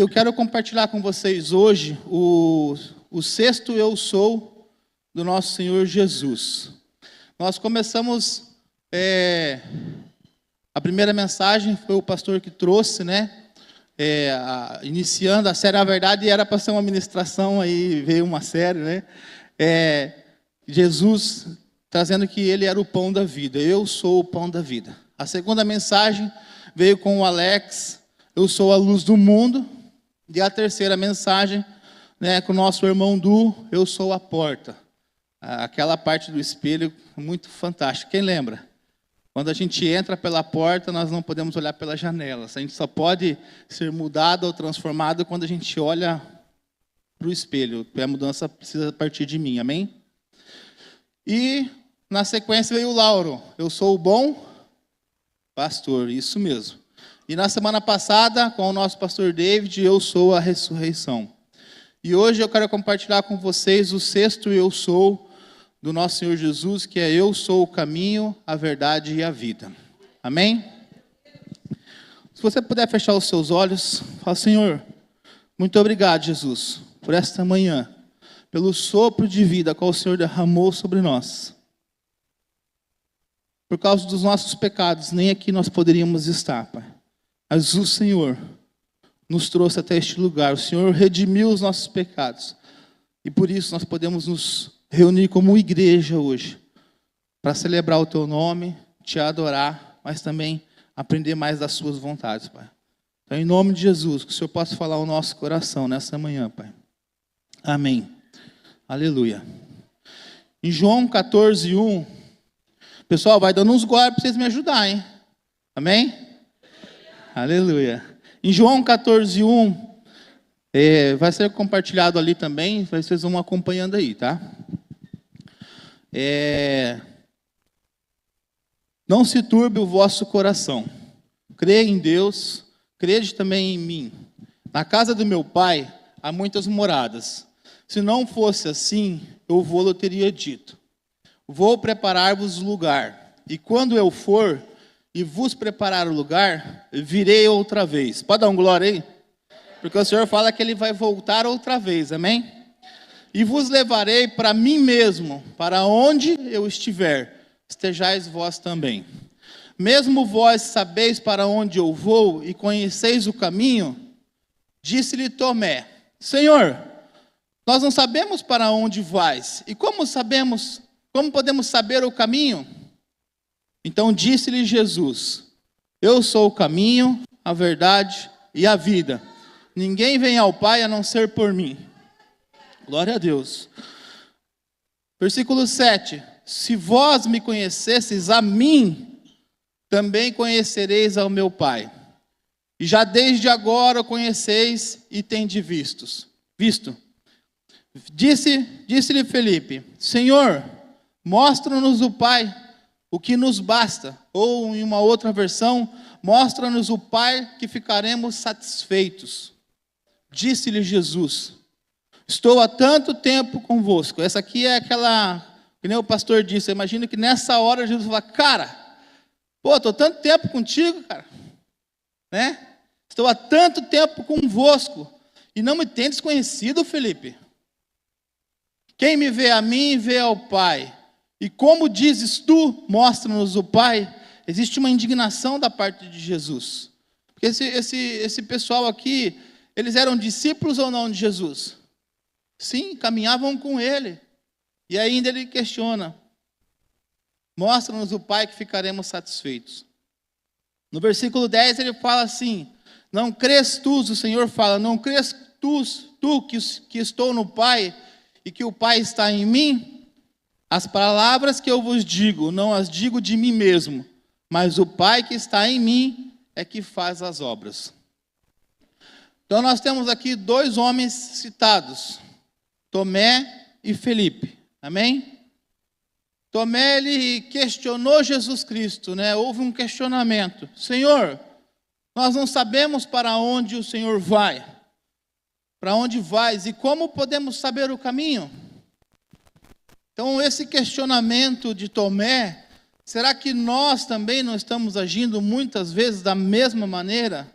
Eu quero compartilhar com vocês hoje o sexto eu sou do nosso Senhor Jesus. Nós começamos, a primeira mensagem foi o pastor que trouxe, né? Iniciando a série, na verdade era para ser uma ministração, aí veio uma série, né? Jesus trazendo que ele era o pão da vida, eu sou o pão da vida. A segunda mensagem veio com o Alex, eu sou a luz do mundo. E a terceira mensagem, né, com o nosso irmão Du, eu sou a porta. Aquela parte do espelho muito fantástica. Quem lembra? Quando a gente entra pela porta, nós não podemos olhar pela janela. A gente só pode ser mudado ou transformado quando a gente olha para o espelho. A mudança precisa partir de mim, amém? E na sequência veio o Lauro. Eu sou o bom pastor, isso mesmo. E na semana passada, com o nosso pastor David, eu sou a ressurreição. E hoje eu quero compartilhar com vocês o sexto eu sou do nosso Senhor Jesus, que é eu sou o caminho, a verdade e a vida. Amém? Se você puder fechar os seus olhos, fala: Senhor, muito obrigado, Jesus, por esta manhã, pelo sopro de vida que o Senhor derramou sobre nós. Por causa dos nossos pecados, nem aqui nós poderíamos estar, Pai. Mas o Senhor nos trouxe até este lugar. O Senhor redimiu os nossos pecados. E por isso nós podemos nos reunir como igreja hoje, para celebrar o Teu nome, Te adorar, mas também aprender mais das Suas vontades, Pai. Então, em nome de Jesus, que o Senhor possa falar ao nosso coração nessa manhã, Pai. Amém. Aleluia. Em João 14:1, pessoal, vai dando uns glórias para vocês me ajudarem, hein? Amém? Aleluia. Em João 14:1, vai ser compartilhado ali também, vocês vão acompanhando aí, tá? Não se turbe o vosso coração. Crê em Deus, crede também em mim. Na casa do meu Pai há muitas moradas. Se não fosse assim, eu vou-lhe teria dito. Vou preparar-vos lugar. E quando eu for e vos preparar o lugar, virei outra vez. Pode dar um glória aí? Porque o Senhor fala que Ele vai voltar outra vez, amém? E vos levarei para mim mesmo, para onde eu estiver, estejais vós também. Mesmo vós sabeis para onde eu vou e conheceis o caminho, disse-lhe Tomé: Senhor, nós não sabemos para onde vais, e como podemos saber o caminho? Então disse-lhe Jesus: eu sou o caminho, a verdade e a vida. Ninguém vem ao Pai a não ser por mim. Glória a Deus. Versículo 7. Se vós me conhecesseis a mim, também conhecereis ao meu Pai. E já desde agora o conheceis e tendes visto. Disse-lhe Felipe: Senhor, mostra-nos o Pai, o que nos basta. Ou em uma outra versão, mostra-nos o Pai que ficaremos satisfeitos. Disse-lhe Jesus: estou há tanto tempo convosco. Essa aqui é aquela, que nem o pastor disse, eu imagino que nessa hora Jesus fala: cara, estou tanto tempo contigo, cara, né? Estou há tanto tempo convosco, e não me tendes conhecido, Felipe. Quem me vê a mim, vê ao Pai. E como dizes tu, mostra-nos o Pai. Existe uma indignação da parte de Jesus. Porque esse pessoal aqui, eles eram discípulos ou não de Jesus? Sim, caminhavam com Ele. E ainda Ele questiona: mostra-nos o Pai que ficaremos satisfeitos. No versículo 10 ele fala assim: não crês tu, o Senhor fala, não crês tu que estou no Pai e que o Pai está em mim? As palavras que eu vos digo, não as digo de mim mesmo, mas o Pai que está em mim é que faz as obras. Então nós temos aqui dois homens citados, Tomé e Felipe, amém? Tomé, ele questionou Jesus Cristo, né? Houve um questionamento: Senhor, nós não sabemos para onde o Senhor vai, para onde vais e como podemos saber o caminho? Então, esse questionamento de Tomé, será que nós também não estamos agindo muitas vezes da mesma maneira?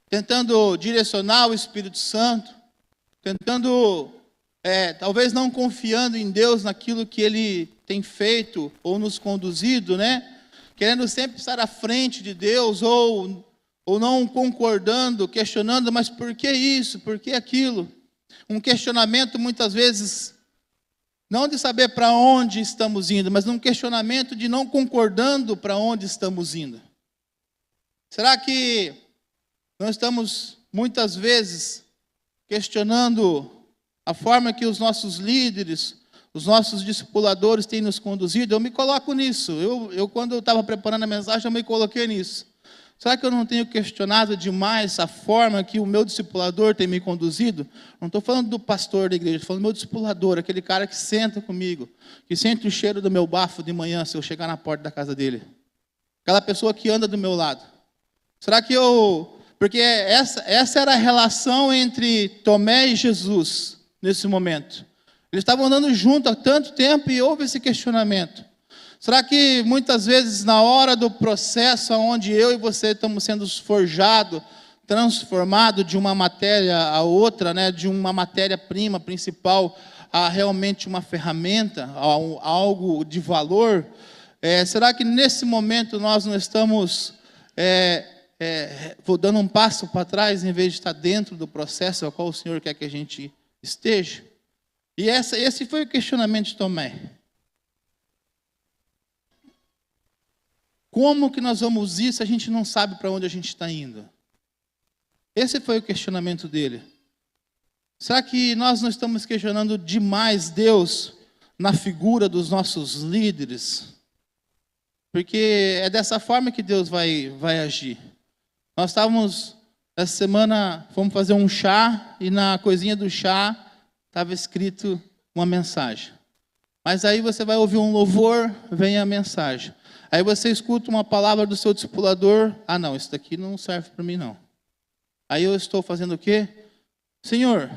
tentando direcionar o Espírito Santo, tentando, talvez não confiando em Deus naquilo que Ele tem feito ou nos conduzido, né? Querendo sempre estar à frente de Deus ou não concordando, questionando, mas por que isso, por que aquilo? Um questionamento muitas vezes, não de saber para onde estamos indo, mas um questionamento de não concordando para onde estamos indo. Será que nós estamos muitas vezes questionando a forma que os nossos líderes, os nossos discipuladores têm nos conduzido? Eu me coloco nisso. Eu quando eu estava preparando a mensagem, eu me coloquei nisso. Será que eu não tenho questionado demais a forma que o meu discipulador tem me conduzido? Não estou falando do pastor da igreja, estou falando do meu discipulador, aquele cara que senta comigo, que sente o cheiro do meu bafo de manhã se eu chegar na porta da casa dele. Aquela pessoa que anda do meu lado. Será que porque essa era a relação entre Tomé e Jesus nesse momento. Eles estavam andando juntos há tanto tempo e houve esse questionamento. Será que muitas vezes na hora do processo onde eu e você estamos sendo forjados, transformados de uma matéria a outra, né, de uma matéria-prima principal a realmente uma ferramenta, a algo de valor, será que nesse momento nós não estamos dando um passo para trás em vez de estar dentro do processo ao qual o Senhor quer que a gente esteja? E esse foi o questionamento de Tomé. Como que nós vamos ir se a gente não sabe para onde a gente está indo? Esse foi o questionamento dele. Será que nós não estamos questionando demais Deus na figura dos nossos líderes? Porque é dessa forma que Deus vai agir. Nós estávamos, essa semana, fomos fazer um chá e na coisinha do chá estava escrito uma mensagem. Mas aí você vai ouvir um louvor, vem a mensagem. Aí você escuta uma palavra do seu discipulador, não, isso daqui não serve para mim não. Aí eu estou fazendo o quê? Senhor,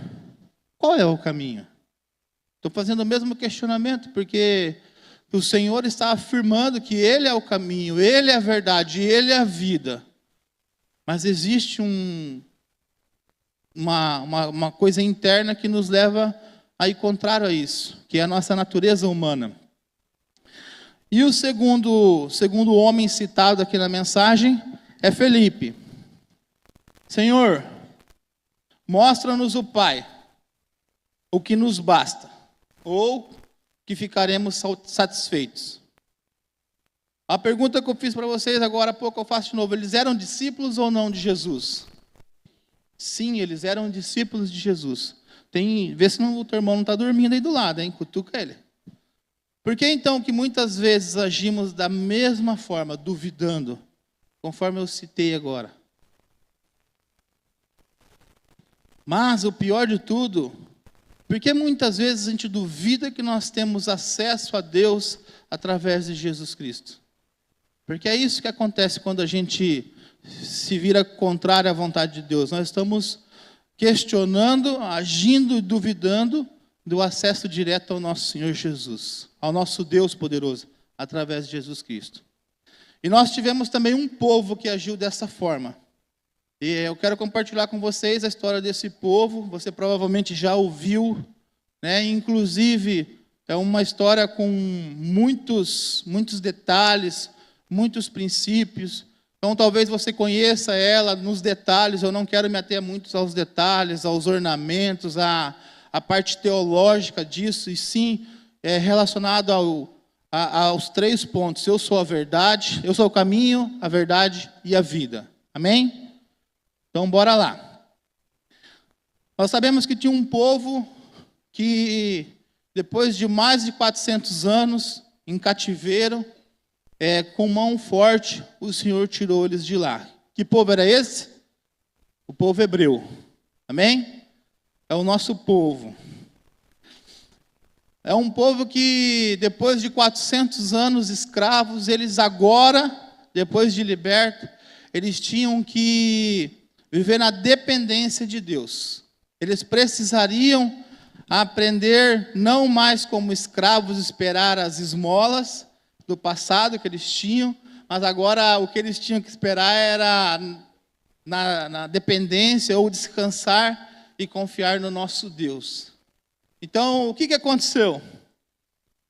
qual é o caminho? Estou fazendo o mesmo questionamento, porque o Senhor está afirmando que Ele é o caminho, Ele é a verdade, Ele é a vida. Mas existe uma coisa interna que nos leva a ir contrário a isso, que é a nossa natureza humana. E o segundo homem citado aqui na mensagem é Felipe. Senhor, mostra-nos o Pai, o que nos basta, ou que ficaremos satisfeitos. A pergunta que eu fiz para vocês agora há pouco eu faço de novo. Eles eram discípulos ou não de Jesus? Sim, eles eram discípulos de Jesus. Vê se o teu irmão não está dormindo aí do lado, hein? Cutuca ele. Por que então que muitas vezes agimos da mesma forma, duvidando, conforme eu citei agora? Mas o pior de tudo, porque muitas vezes a gente duvida que nós temos acesso a Deus através de Jesus Cristo. Porque é isso que acontece quando a gente se vira contrário à vontade de Deus. Nós estamos questionando, agindo e duvidando do acesso direto ao nosso Senhor Jesus, ao nosso Deus poderoso, através de Jesus Cristo. E nós tivemos também um povo que agiu dessa forma. E eu quero compartilhar com vocês a história desse povo. Você provavelmente já ouviu, né? Inclusive, é uma história com muitos detalhes, muitos princípios. Então, talvez você conheça ela nos detalhes. Eu não quero me ater muito aos detalhes, aos ornamentos, a parte teológica disso, e sim é relacionado aos 3 pontos. Eu sou a verdade, eu sou o caminho, a verdade e a vida. Amém? Então, bora lá. Nós sabemos que tinha um povo que, depois de mais de 400 anos em cativeiro, com mão forte, o Senhor tirou eles de lá. Que povo era esse? O povo hebreu. Amém? É o nosso povo. É um povo que, depois de 400 anos escravos, eles agora, depois de libertos, eles tinham que viver na dependência de Deus. Eles precisariam aprender, não mais como escravos, esperar as esmolas do passado que eles tinham, mas agora o que eles tinham que esperar era na dependência ou descansar e confiar no nosso Deus. Então, o que aconteceu?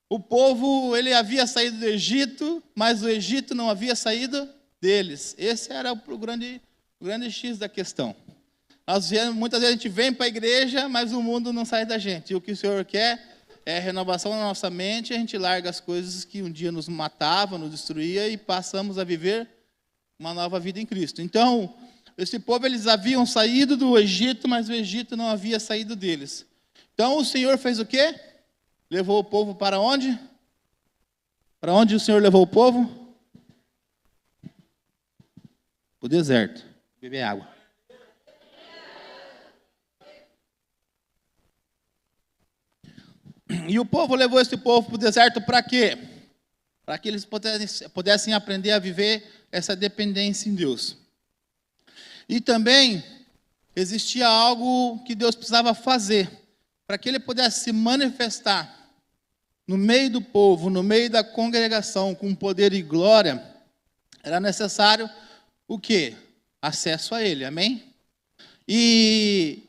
O povo, ele havia saído do Egito, mas o Egito não havia saído deles. Esse era o grande X da questão. Muitas vezes a gente vem para a igreja, mas o mundo não sai da gente. E o que o Senhor quer é renovação na nossa mente, a gente larga as coisas que um dia nos matavam, nos destruía e passamos a viver uma nova vida em Cristo. Então, esse povo, eles haviam saído do Egito, mas o Egito não havia saído deles. Então, o Senhor fez o quê? Levou o povo para onde? Para onde o Senhor levou o povo? O deserto. Beber água. E o povo levou esse povo para o deserto para quê? Para que eles pudessem aprender a viver essa dependência em Deus. E também existia algo que Deus precisava fazer. Para que ele pudesse se manifestar no meio do povo, no meio da congregação, com poder e glória, era necessário o quê? Acesso a ele, amém? E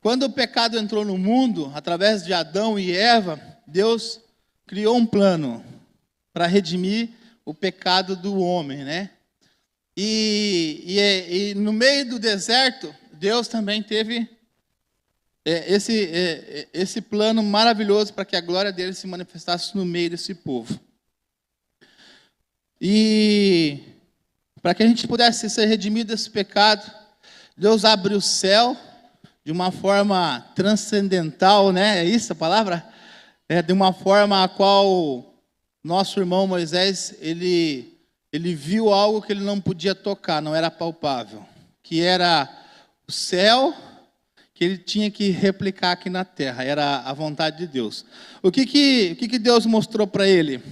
quando o pecado entrou no mundo, através de Adão e Eva, Deus criou um plano para redimir o pecado do homem, né? E no meio do deserto, Deus também teve esse plano maravilhoso para que a glória dele se manifestasse no meio desse povo. E para que a gente pudesse ser redimido desse pecado, Deus abriu o céu de uma forma transcendental, né? É isso a palavra? De uma forma a qual nosso irmão Moisés, ele viu algo que ele não podia tocar, não era palpável, que era o céu que ele tinha que replicar aqui na terra, era a vontade de Deus. O que Deus mostrou para ele?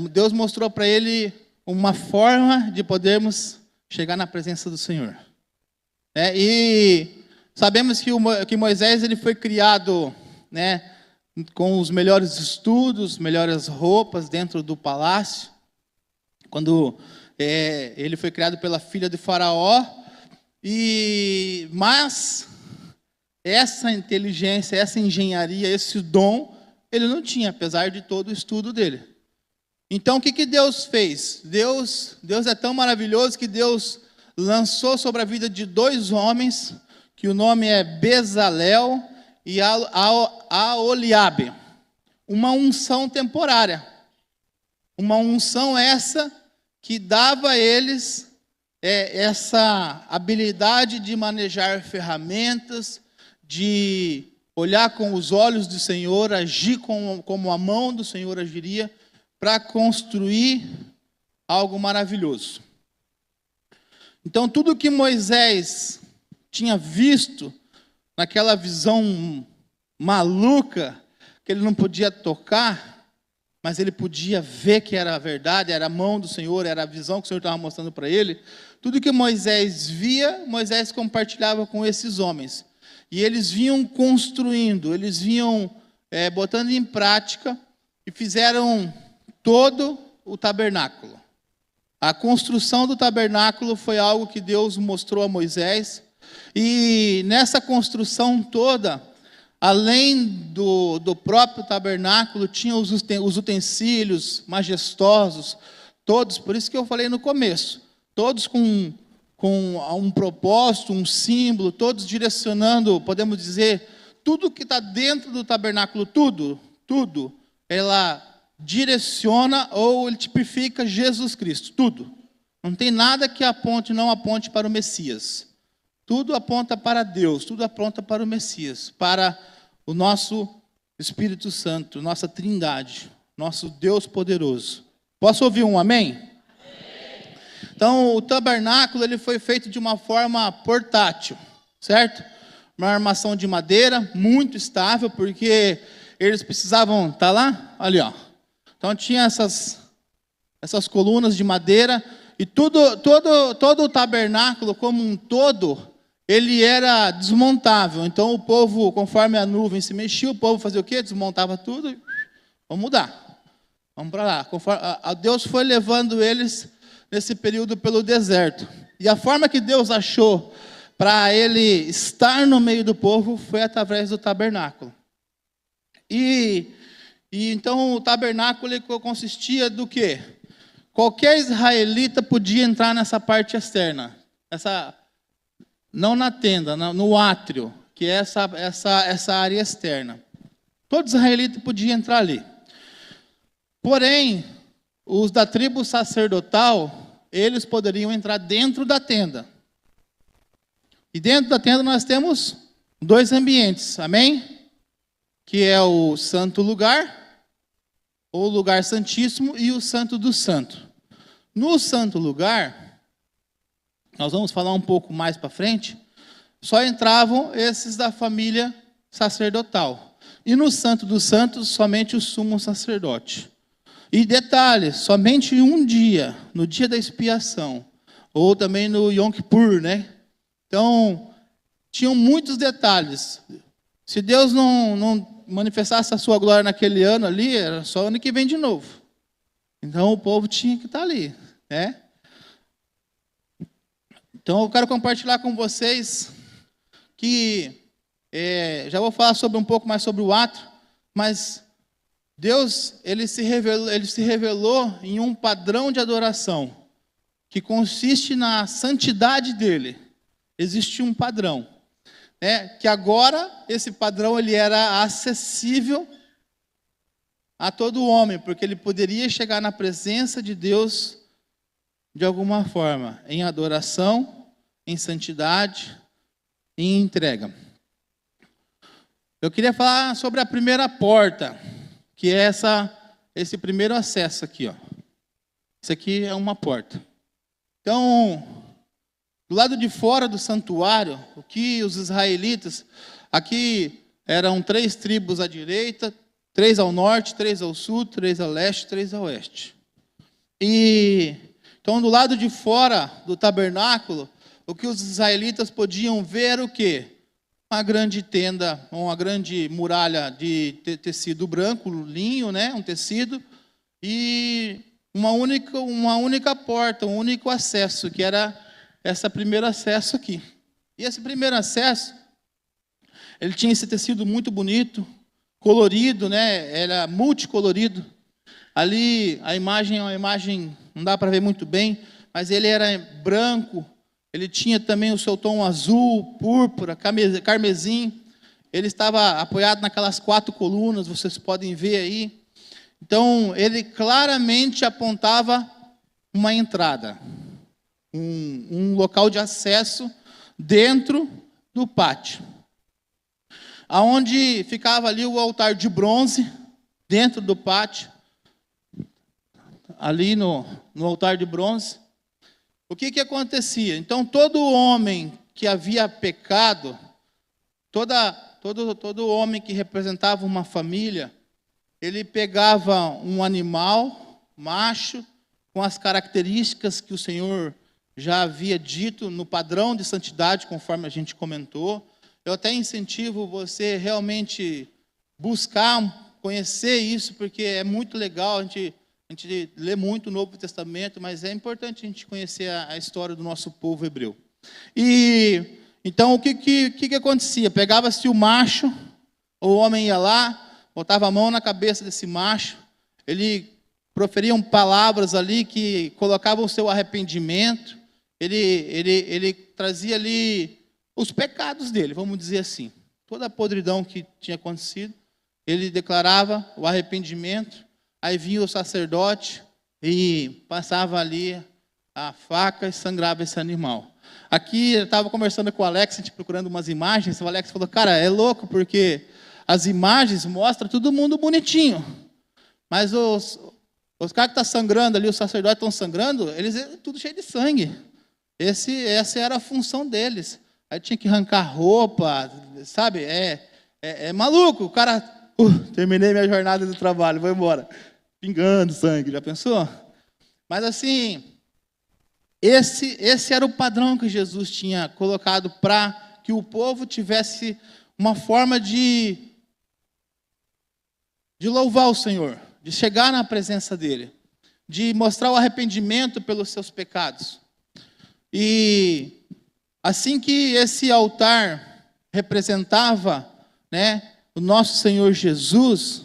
Deus mostrou para ele uma forma de podermos chegar na presença do Senhor. E sabemos que Moisés ele foi criado, né, com os melhores estudos, melhores roupas dentro do palácio. Quando ele foi criado pela filha de Faraó. Mas essa inteligência, essa engenharia, esse dom, ele não tinha, apesar de todo o estudo dele. Então, o que Deus fez? Deus é tão maravilhoso que Deus lançou sobre a vida de dois homens, que o nome é Bezalel e Aholiabe, uma unção temporária. Uma unção essa que dava a eles essa habilidade de manejar ferramentas, de olhar com os olhos do Senhor, agir como a mão do Senhor agiria, para construir algo maravilhoso. Então, tudo que Moisés tinha visto, naquela visão maluca, que ele não podia tocar, mas ele podia ver que era a verdade, era a mão do Senhor, era a visão que o Senhor estava mostrando para ele. Tudo que Moisés via, Moisés compartilhava com esses homens. E eles vinham construindo, eles vinham botando em prática e fizeram todo o tabernáculo. A construção do tabernáculo foi algo que Deus mostrou a Moisés. E nessa construção toda, além do próprio tabernáculo, tinha os utensílios majestosos, todos, por isso que eu falei no começo, todos com um propósito, um símbolo, todos direcionando, podemos dizer, tudo que está dentro do tabernáculo, tudo, ela direciona ou ele tipifica Jesus Cristo, tudo. Não tem nada que não aponte para o Messias. Tudo aponta para Deus, tudo aponta para o Messias, para o nosso Espírito Santo, nossa Trindade, nosso Deus poderoso. Posso ouvir um amém? Amém. Então, o tabernáculo ele foi feito de uma forma portátil, certo? Uma armação de madeira, muito estável, porque eles precisavam, tá lá? Ali, ó. Então, tinha essas colunas de madeira, e todo o tabernáculo como um todo, ele era desmontável. Então o povo, conforme a nuvem se mexia, o povo fazia o quê? Desmontava tudo e vamos mudar. Vamos para lá. Deus foi levando eles nesse período pelo deserto. E a forma que Deus achou para ele estar no meio do povo foi através do tabernáculo. E então o tabernáculo ele consistia do quê? Qualquer israelita podia entrar nessa parte externa, não na tenda, no átrio, que é essa área externa. Todo israelita podia entrar ali. Porém, os da tribo sacerdotal, eles poderiam entrar dentro da tenda. E dentro da tenda nós temos 2 ambientes, amém? Que é o santo lugar, ou lugar santíssimo, e o santo do santo. No santo lugar, nós vamos falar um pouco mais para frente, só entravam esses da família sacerdotal. E no santo dos santos, somente o sumo sacerdote. E detalhe, somente um dia, no dia da expiação, ou também no Yom Kippur, né? Então, tinham muitos detalhes. Se Deus não manifestasse a sua glória naquele ano ali, era só ano que vem de novo. Então, o povo tinha que estar ali, né? Então, eu quero compartilhar com vocês que, já vou falar um pouco mais sobre o ato, mas Deus, ele se revelou em um padrão de adoração, que consiste na santidade dele. Existe um padrão, que agora esse padrão ele era acessível a todo homem, porque ele poderia chegar na presença de Deus de alguma forma, em adoração, em santidade, em entrega. Eu queria falar sobre a primeira porta, que é esse primeiro acesso aqui, ó. Isso aqui é uma porta. Então, do lado de fora do santuário, o que os israelitas, aqui eram 3 tribos à direita, 3 ao norte, 3 ao sul, 3 ao leste, 3 ao oeste. Então, do lado de fora do tabernáculo, o que os israelitas podiam ver era o quê? Uma grande tenda, uma grande muralha de tecido branco, linho, né? Um tecido, e uma única porta, um único acesso, que era esse primeiro acesso aqui. E esse primeiro acesso, ele tinha esse tecido muito bonito, colorido, né? Era multicolorido. Ali a imagem é uma imagem, não dá para ver muito bem, mas ele era branco, ele tinha também o seu tom azul, púrpura, carmesim. Ele estava apoiado naquelas 4 colunas, vocês podem ver aí. Então, ele claramente apontava uma entrada, um local de acesso dentro do pátio. Aonde ficava ali o altar de bronze, dentro do pátio, ali no altar de bronze. O que acontecia? Então, todo homem que havia pecado, todo homem que representava uma família, ele pegava um animal, macho, com as características que o Senhor já havia dito no padrão de santidade, conforme a gente comentou. Eu até incentivo você realmente buscar, conhecer isso, porque é muito legal, a gente lê muito o Novo Testamento, mas é importante a gente conhecer a história do nosso povo hebreu. E então o que acontecia? Pegava-se o macho, o homem ia lá, botava a mão na cabeça desse macho, ele proferia palavras ali que colocavam o seu arrependimento, ele trazia ali os pecados dele, vamos dizer assim, toda a podridão que tinha acontecido, ele declarava o arrependimento. Aí vinha o sacerdote e passava ali a faca e sangrava esse animal. Aqui eu estava conversando com o Alex, a gente procurando umas imagens, o Alex falou, cara, é louco, porque as imagens mostram todo mundo bonitinho. Mas os caras que estão sangrando ali, os sacerdotes estão sangrando, eles tudo cheio de sangue. Essa era a função deles. Aí tinha que arrancar roupa, sabe? É maluco, o cara, terminei minha jornada do trabalho, vou embora. Pingando sangue, já pensou? Mas assim, esse era o padrão que Jesus tinha colocado para que o povo tivesse uma forma de louvar o Senhor, de chegar na presença dele. de mostrar o arrependimento pelos seus pecados. E assim que esse altar representava, né, o nosso Senhor Jesus,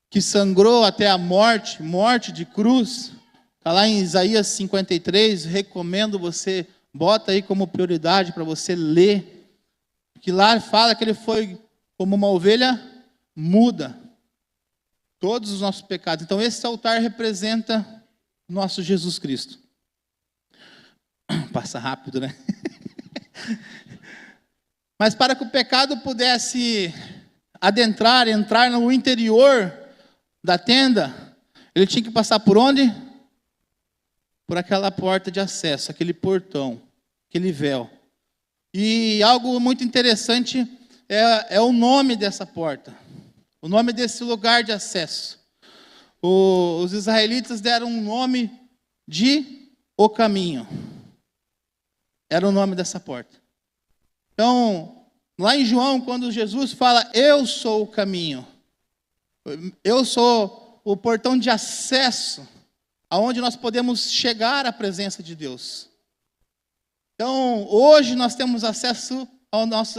que sangrou até a morte, morte de cruz, está lá em Isaías 53, recomendo você, bota aí como prioridade para você ler, que lá fala que ele foi como uma ovelha muda, todos os nossos pecados. Então esse altar representa o nosso Jesus Cristo. Passa rápido, né? Mas para que o pecado pudesse adentrar, entrar no interior da tenda, ele tinha que passar por onde? Por aquela porta de acesso, aquele portão, aquele véu. E algo muito interessante é o nome dessa porta, o nome desse lugar de acesso. Os israelitas deram um nome de O Caminho. Era o nome dessa porta. Então, lá em João, quando Jesus fala, eu sou o caminho, eu sou o portão de acesso, aonde nós podemos chegar à presença de Deus. Então, hoje nós temos acesso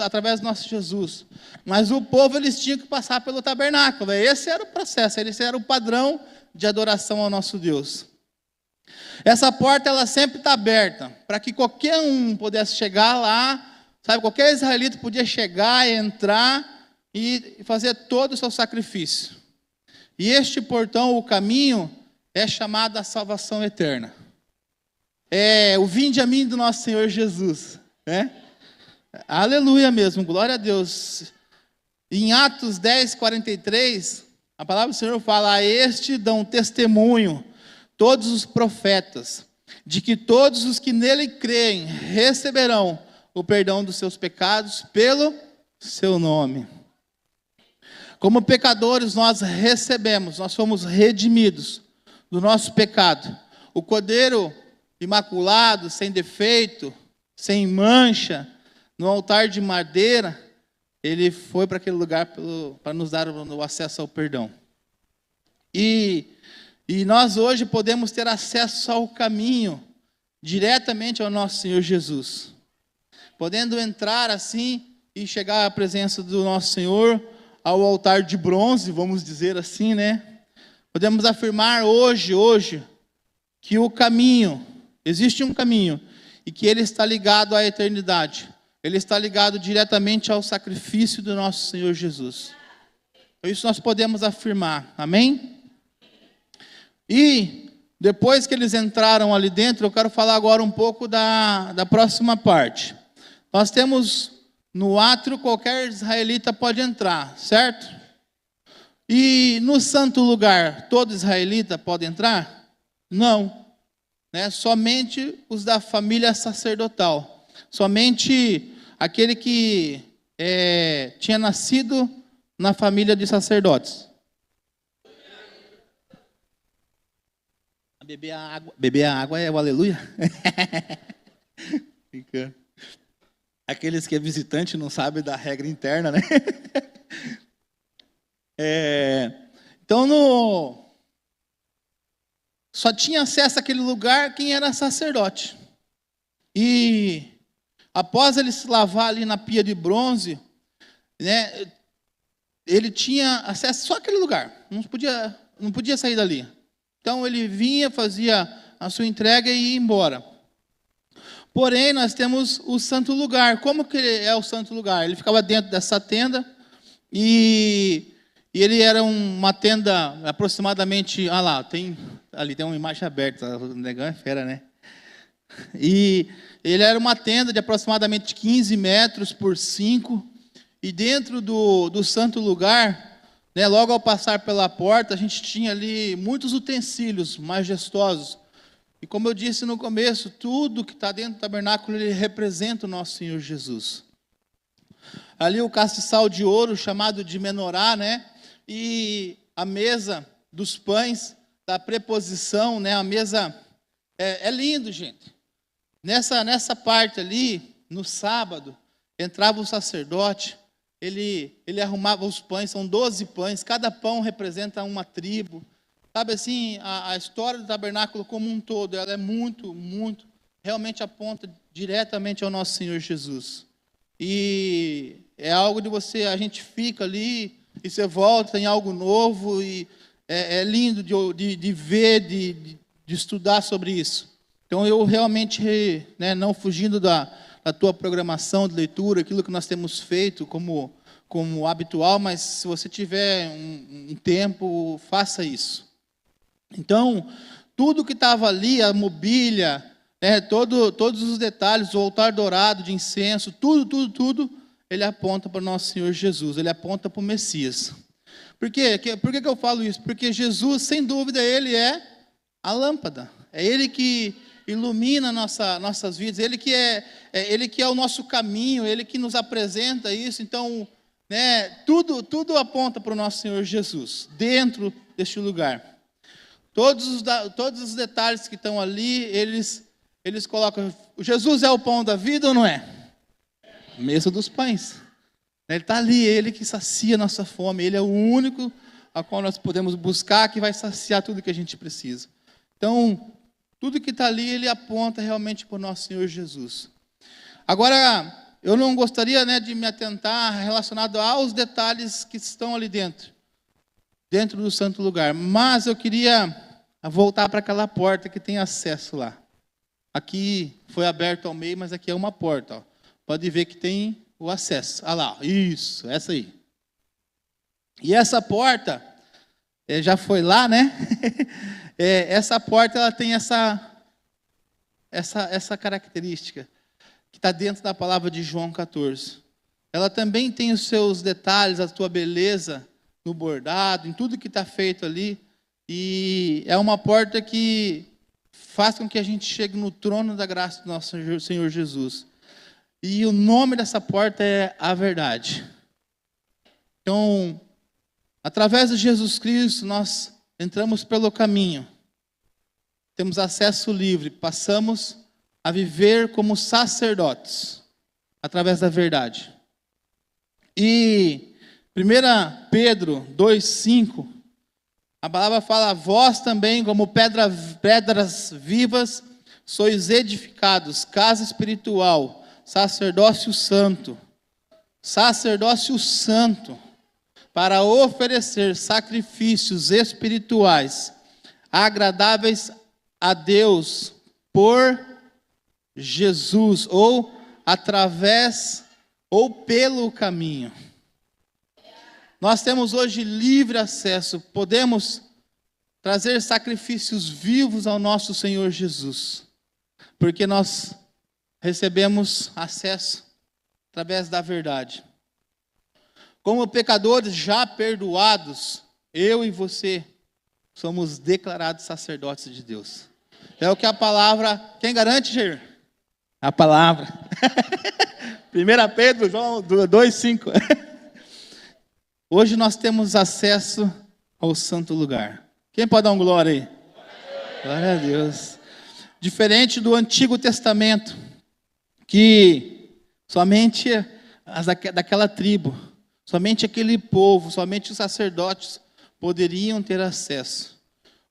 através do nosso Jesus. Mas o povo, eles tinham que passar pelo tabernáculo. Esse era o processo, esse era o padrão de adoração ao nosso Deus. Essa porta, ela sempre está aberta, para que qualquer um pudesse chegar lá, sabe? Qualquer israelita podia chegar, entrar e fazer todo o seu sacrifício. E este portão, o caminho, é chamado a salvação eterna. É o vinde a mim do nosso Senhor Jesus, né? Aleluia mesmo, glória a Deus. Em Atos 10, 43, a palavra do Senhor fala, a este dão testemunho todos os profetas, de que todos os que nele creem receberão o perdão dos seus pecados pelo seu nome. Como pecadores nós recebemos, nós fomos redimidos do nosso pecado. O Cordeiro imaculado, sem defeito, sem mancha, no altar de madeira, ele foi para aquele lugar para nos dar o acesso ao perdão. E nós hoje podemos ter acesso ao caminho, diretamente ao nosso Senhor Jesus. Podendo entrar assim e chegar à presença do nosso Senhor, ao altar de bronze, vamos dizer assim, né? Podemos afirmar hoje, que o caminho, existe um caminho, e que ele está ligado à eternidade. Ele está ligado diretamente ao sacrifício do nosso Senhor Jesus. Então isso nós podemos afirmar, amém? E depois que eles entraram ali dentro, eu quero falar agora um pouco da próxima parte. Nós temos no átrio, qualquer israelita pode entrar, certo? E no santo lugar, todo israelita pode entrar? Não. Né? Somente os da família sacerdotal. Somente aquele que tinha nascido na família de sacerdotes. Beber a água é o aleluia? Aqueles que é visitante não sabem da regra interna, né? Então, só tinha acesso àquele lugar quem era sacerdote. E após ele se lavar ali na pia de bronze, né, ele tinha acesso só àquele lugar, não podia sair dali. Então ele vinha, fazia a sua entrega e ia embora. Porém, nós temos o santo lugar. Como que é o santo lugar? Ele ficava dentro dessa tenda e ele era uma tenda aproximadamente... ali tem uma imagem aberta, o negão é fera, né? E ele era uma tenda de aproximadamente 15 metros por 5, e dentro do santo lugar, né, logo ao passar pela porta, a gente tinha ali muitos utensílios majestosos. E como eu disse no começo, tudo que está dentro do tabernáculo, ele representa o nosso Senhor Jesus. Ali o castiçal de ouro, chamado de menorá, né? E a mesa dos pães, da preposição, né? A mesa é lindo, gente. Nessa parte ali, no sábado, entrava o sacerdote, ele arrumava os pães, são 12 pães, cada pão representa uma tribo. Sabe assim, a história do tabernáculo como um todo, ela é muito, muito, realmente aponta diretamente ao nosso Senhor Jesus. E é algo de você, a gente fica ali e você volta em algo novo e é lindo de ver, de estudar sobre isso. Então eu realmente, né, não fugindo da tua programação de leitura, aquilo que nós temos feito como habitual, mas se você tiver um tempo, faça isso. Então, tudo que estava ali, a mobília, né, todos os detalhes, o altar dourado de incenso, tudo, ele aponta para o nosso Senhor Jesus, ele aponta para o Messias. Por quê? Por que eu falo isso? Porque Jesus, sem dúvida, ele é a lâmpada, é ele que ilumina nossas vidas, ele que é o nosso caminho, ele que nos apresenta isso. Então, né, tudo aponta para o nosso Senhor Jesus, dentro deste lugar. Todos os detalhes que estão ali, eles colocam, Jesus é o pão da vida ou não é? Mesa dos pães. Ele está ali, ele que sacia nossa fome, ele é o único a qual nós podemos buscar, que vai saciar tudo que a gente precisa. Então, tudo que está ali, ele aponta realmente para o nosso Senhor Jesus. Agora, eu não gostaria, né, de me atentar relacionado aos detalhes que estão ali dentro do santo lugar. Mas eu queria voltar para aquela porta que tem acesso lá. Aqui foi aberto ao meio, mas aqui é uma porta. Ó. Pode ver que tem o acesso. Olha lá, isso, essa aí. E essa porta, já foi lá, né? Essa porta, ela tem essa característica, que está dentro da palavra de João 14. Ela também tem os seus detalhes, a sua beleza, no bordado, em tudo que está feito ali, e é uma porta que faz com que a gente chegue no trono da graça do nosso Senhor Jesus. E o nome dessa porta é a verdade. Então, através de Jesus Cristo, nós entramos pelo caminho, temos acesso livre, passamos a viver como sacerdotes, através da verdade. E 1 Pedro 2,5, a palavra fala: vós também, como pedras vivas, sois edificados, casa espiritual, sacerdócio santo, para oferecer sacrifícios espirituais, agradáveis a Deus, por Jesus, ou através, ou pelo caminho. Nós temos hoje livre acesso, podemos trazer sacrifícios vivos ao nosso Senhor Jesus, porque nós recebemos acesso através da verdade. Como pecadores já perdoados, eu e você somos declarados sacerdotes de Deus. É o que a palavra, quem garante, Jair? A palavra. 1 Pedro 2,5. Hoje nós temos acesso ao santo lugar. Quem pode dar um glória aí? Glória a Deus. Diferente do Antigo Testamento, que somente daquela tribo, somente aquele povo, somente os sacerdotes poderiam ter acesso.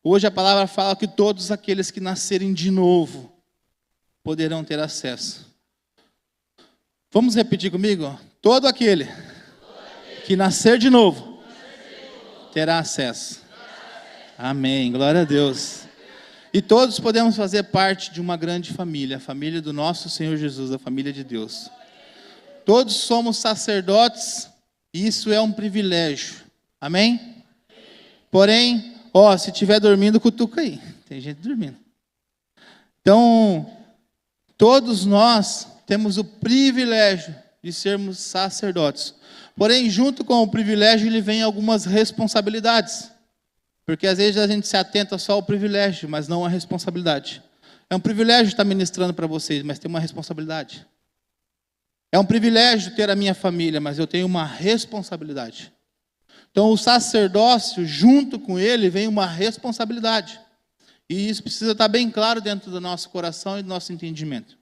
Hoje a palavra fala que todos aqueles que nascerem de novo poderão ter acesso. Vamos repetir comigo? Todo aquele que nascer de novo terá acesso. Amém, glória a Deus. E todos podemos fazer parte de uma grande família, a família do nosso Senhor Jesus, a família de Deus. Todos somos sacerdotes, e isso é um privilégio. Amém? Porém, se estiver dormindo, cutuca aí. Tem gente dormindo. Então, todos nós temos o privilégio de sermos sacerdotes. Porém, junto com o privilégio, ele vem algumas responsabilidades. Porque às vezes a gente se atenta só ao privilégio, mas não à responsabilidade. É um privilégio estar ministrando para vocês, mas tem uma responsabilidade. É um privilégio ter a minha família, mas eu tenho uma responsabilidade. Então, o sacerdócio, junto com ele, vem uma responsabilidade. E isso precisa estar bem claro dentro do nosso coração e do nosso entendimento.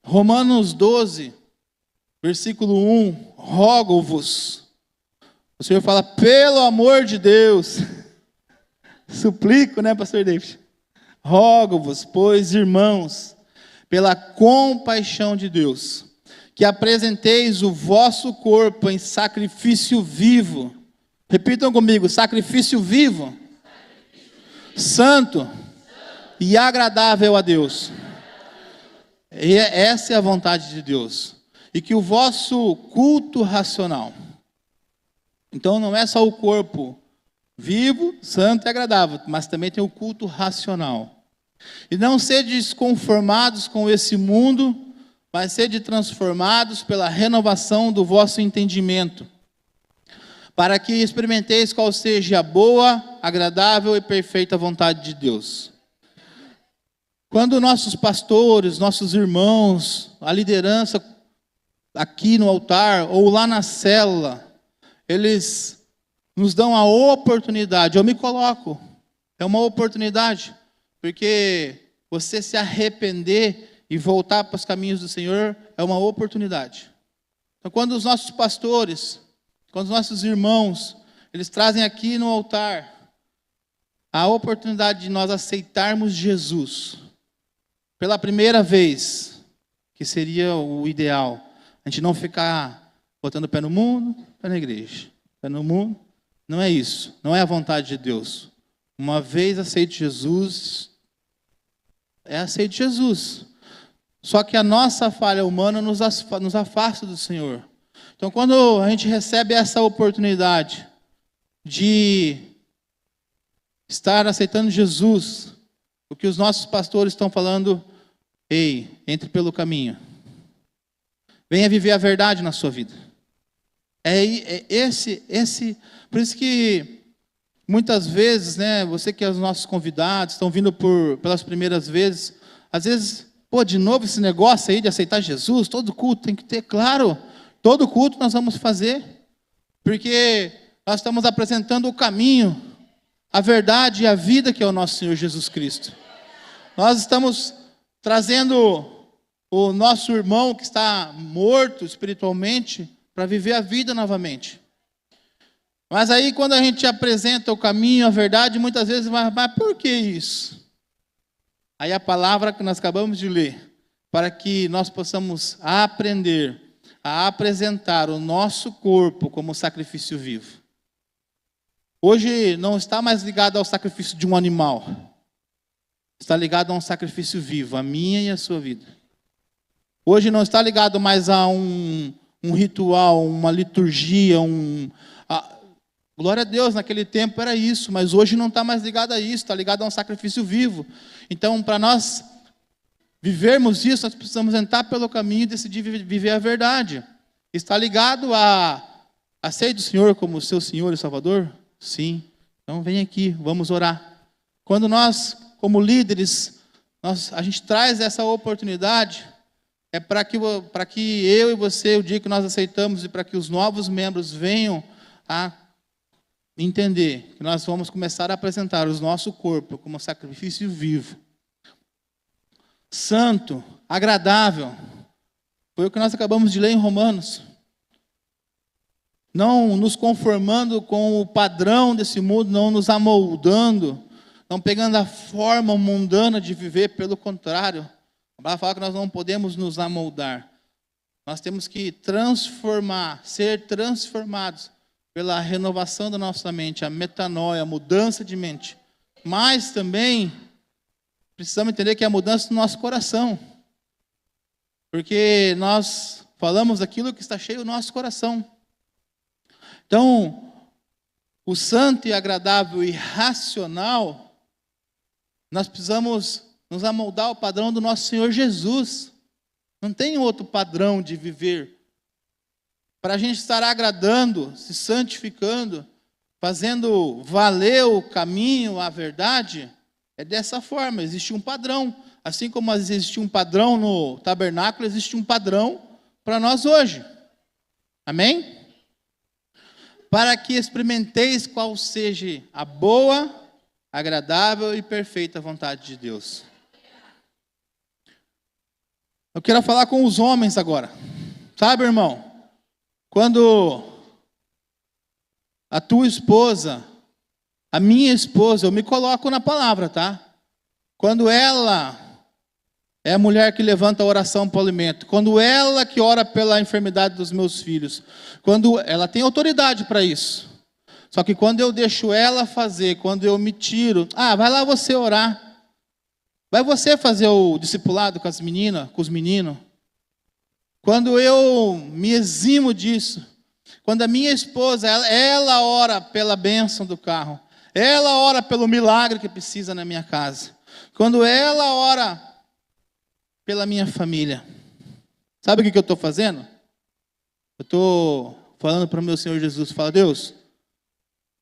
Romanos 12, versículo 1, rogo-vos, O Senhor fala, pelo amor de Deus, suplico, né, pastor David? Rogo-vos, pois, irmãos, pela compaixão de Deus, que apresenteis o vosso corpo em sacrifício vivo. Repitam comigo, sacrifício vivo, santo e agradável a Deus. E essa é a vontade de Deus. E que o vosso culto racional, então não é só o corpo vivo, santo e agradável, mas também tem o culto racional. E não sedes conformados com esse mundo, mas sede transformados pela renovação do vosso entendimento, para que experimenteis qual seja a boa, agradável e perfeita vontade de Deus. Quando nossos pastores, nossos irmãos, a liderança aqui no altar ou lá na célula, eles nos dão a oportunidade, eu me coloco, é uma oportunidade, porque você se arrepender e voltar para os caminhos do Senhor é uma oportunidade. Então, quando os nossos pastores, quando os nossos irmãos, eles trazem aqui no altar a oportunidade de nós aceitarmos Jesus pela primeira vez, que seria o ideal, a gente não ficar botando o pé no mundo, pé na igreja, pé no mundo, não é isso, não é a vontade de Deus. Uma vez aceite Jesus, aceite Jesus. Só que a nossa falha humana nos afasta do Senhor. Então, quando a gente recebe essa oportunidade de estar aceitando Jesus, o que os nossos pastores estão falando, ei, entre pelo caminho. Venha viver a verdade na sua vida. Por isso que muitas vezes, né, você que é os nossos convidados, estão vindo pelas primeiras vezes, às vezes, de novo esse negócio aí de aceitar Jesus, todo culto tem que ter, claro, todo culto nós vamos fazer, porque nós estamos apresentando o caminho, a verdade e a vida que é o nosso Senhor Jesus Cristo. Nós estamos trazendo o nosso irmão que está morto espiritualmente para viver a vida novamente. Mas aí quando a gente apresenta o caminho, a verdade, muitas vezes, mas por que isso? Aí a palavra que nós acabamos de ler, para que nós possamos aprender a apresentar o nosso corpo como sacrifício vivo. Hoje não está mais ligado ao sacrifício de um animal. Está ligado a um sacrifício vivo, a minha e a sua vida. Hoje não está ligado mais a um ritual, uma liturgia, glória a Deus, naquele tempo era isso, mas hoje não está mais ligado a isso, está ligado a um sacrifício vivo. Então, para nós vivermos isso, nós precisamos entrar pelo caminho e decidir viver a verdade. Está ligado a aceite o Senhor como seu Senhor e Salvador? Sim. Então, vem aqui, vamos orar. Quando nós, como líderes, a gente traz essa oportunidade, é para que eu e você, o dia que nós aceitamos, e para que os novos membros venham a entender que nós vamos começar a apresentar o nosso corpo como sacrifício vivo, santo, agradável. Foi o que nós acabamos de ler em Romanos. Não nos conformando com o padrão desse mundo, não nos amoldando, não pegando a forma mundana de viver, pelo contrário. A palavra fala que nós não podemos nos amoldar. Nós temos que ser transformados pela renovação da nossa mente, a metanoia, a mudança de mente. Mas também precisamos entender que é a mudança do nosso coração. Porque nós falamos aquilo que está cheio do nosso coração. Então, o santo e agradável e racional, nós precisamos nos amoldar ao padrão do nosso Senhor Jesus. Não tem outro padrão de viver. Para a gente estar agradando, se santificando, fazendo valer o caminho, a verdade, é dessa forma, existe um padrão. Assim como existe um padrão no tabernáculo, existe um padrão para nós hoje. Amém? Para que experimenteis qual seja a boa, agradável e perfeita vontade de Deus. Eu quero falar com os homens agora. Sabe, irmão? Quando a tua esposa, a minha esposa, eu me coloco na palavra, tá? Quando ela é a mulher que levanta a oração para o alimento, quando ela que ora pela enfermidade dos meus filhos, quando ela tem autoridade para isso. Só que quando eu deixo ela fazer, quando eu me tiro, vai lá você orar. Vai você fazer o discipulado com as meninas, com os meninos. Quando eu me eximo disso, quando a minha esposa, ela ora pela bênção do carro, ela ora pelo milagre que precisa na minha casa, quando ela ora pela minha família, sabe o que eu estou fazendo? Eu estou falando para o meu Senhor Jesus, fala, Deus,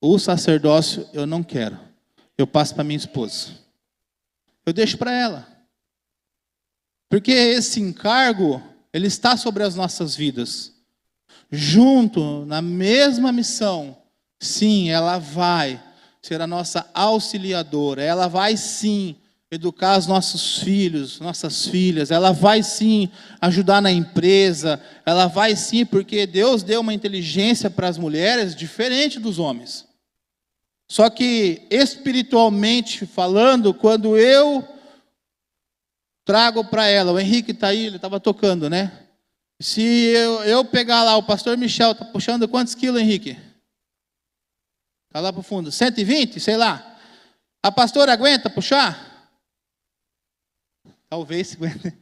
o sacerdócio eu não quero, eu passo para minha esposa, eu deixo para ela, porque esse encargo, ele está sobre as nossas vidas, junto, na mesma missão. Sim, ela vai ser a nossa auxiliadora, ela vai sim educar os nossos filhos, nossas filhas, ela vai sim ajudar na empresa, ela vai sim, porque Deus deu uma inteligência para as mulheres diferente dos homens. Só que espiritualmente falando, quando eu trago para ela, o Henrique está aí, ele estava tocando, né? Se eu pegar lá, o pastor Michel está puxando quantos quilos, Henrique? Está lá para o fundo, 120, sei lá. A pastora aguenta puxar? Talvez aguente.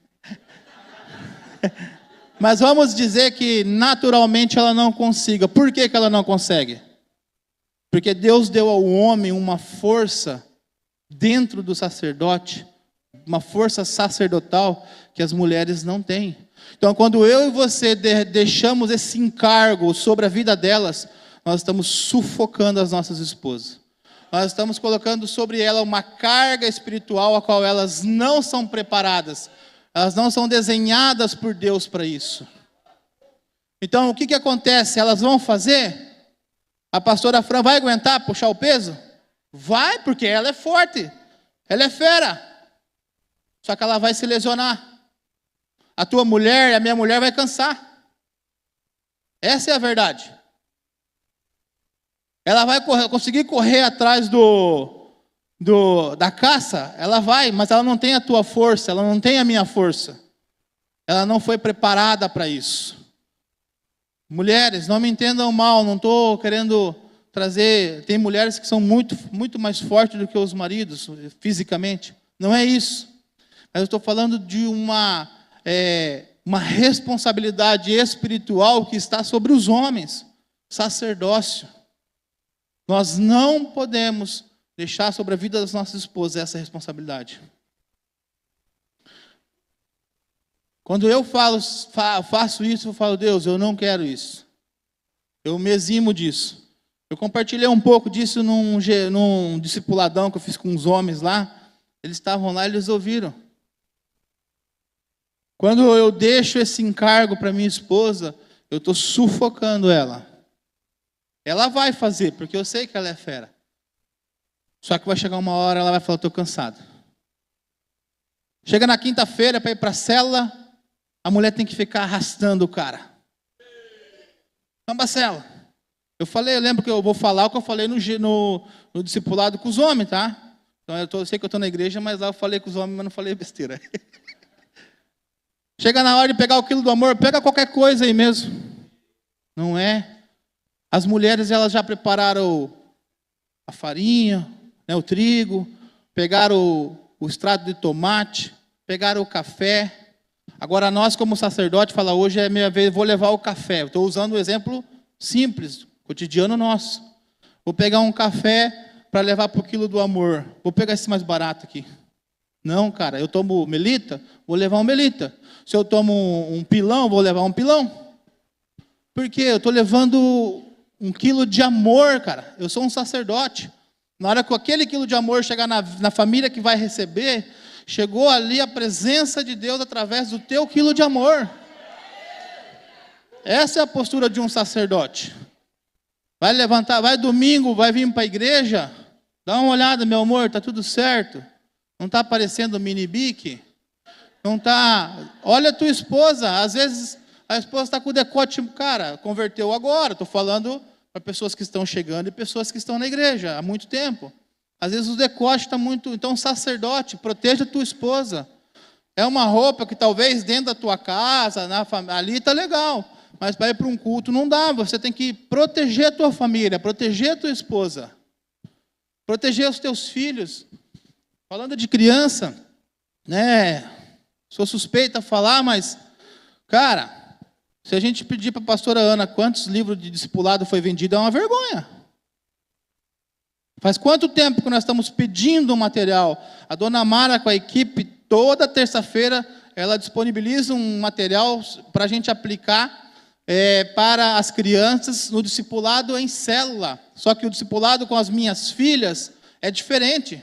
Mas vamos dizer que naturalmente ela não consiga. Por que ela não consegue? Porque Deus deu ao homem uma força dentro do sacerdote, uma força sacerdotal que as mulheres não têm. Então, quando eu e você deixamos esse encargo sobre a vida delas, nós estamos sufocando as nossas esposas. Nós estamos colocando sobre ela uma carga espiritual a qual elas não são preparadas. Elas não são desenhadas por Deus para isso. Então, o que acontece? Elas vão fazer? A pastora Fran vai aguentar puxar o peso? Vai, porque ela é forte. Ela é fera. Só que ela vai se lesionar. A tua mulher e a minha mulher vai cansar. Essa é a verdade. Ela vai conseguir correr atrás da caça, ela vai, mas ela não tem a tua força, ela não tem a minha força. Ela não foi preparada para isso. Mulheres, não me entendam mal, não estou querendo trazer... Tem mulheres que são muito, muito mais fortes do que os maridos, fisicamente. Não é isso. Mas eu estou falando de uma responsabilidade espiritual que está sobre os homens. Sacerdócio. Nós não podemos deixar sobre a vida das nossas esposas essa responsabilidade. Quando eu faço isso, eu falo, Deus, eu não quero isso. Eu me eximo disso. Eu compartilhei um pouco disso num discipuladão que eu fiz com uns homens lá. Eles estavam lá e eles ouviram. Quando eu deixo esse encargo para minha esposa, eu estou sufocando ela. Ela vai fazer, porque eu sei que ela é fera. Só que vai chegar uma hora, ela vai falar, estou cansado. Chega na quinta-feira para ir para a célula, a mulher tem que ficar arrastando o cara. Vamos para a célula. Eu lembro que eu vou falar o que eu falei no discipulado com os homens, tá? Então eu sei que eu estou na igreja, mas lá eu falei com os homens, mas não falei besteira. Chega na hora de pegar o quilo do amor, pega qualquer coisa aí mesmo. Não é? As mulheres, elas já prepararam a farinha, né, o trigo, pegaram o extrato de tomate, pegaram o café. Agora nós, como sacerdote, fala, hoje é minha vez, vou levar o café. Estou usando um exemplo simples, cotidiano nosso. Vou pegar um café para levar para o quilo do amor. Vou pegar esse mais barato aqui. Não, cara, eu tomo melita, vou levar um melita. Se eu tomo um pilão, vou levar um pilão. Por quê? Eu estou levando 1 quilo de amor, cara. Eu sou um sacerdote. Na hora que aquele quilo de amor chegar na família que vai receber, chegou ali a presença de Deus através do teu quilo de amor. Essa é a postura de um sacerdote. Vai levantar, vai domingo, vai vir para a igreja, dá uma olhada, meu amor, está tudo certo? Não está aparecendo mini-bique? Não está... Olha a tua esposa, às vezes a esposa está com o decote, cara, converteu agora, estou falando para pessoas que estão chegando e pessoas que estão na igreja há muito tempo. Às vezes o decote está muito... Então, sacerdote, proteja a tua esposa. É uma roupa que talvez dentro da tua casa, ali está legal. Mas para ir para um culto não dá. Você tem que proteger a tua família, proteger a tua esposa. Proteger os teus filhos. Falando de criança, né? Sou suspeita a falar, mas, cara, se a gente pedir para a pastora Ana quantos livros de discipulado foi vendido, é uma vergonha. Faz quanto tempo que nós estamos pedindo o material? A dona Mara com a equipe, toda terça-feira, ela disponibiliza um material para a gente aplicar para as crianças no discipulado em célula. Só que o discipulado com as minhas filhas é diferente.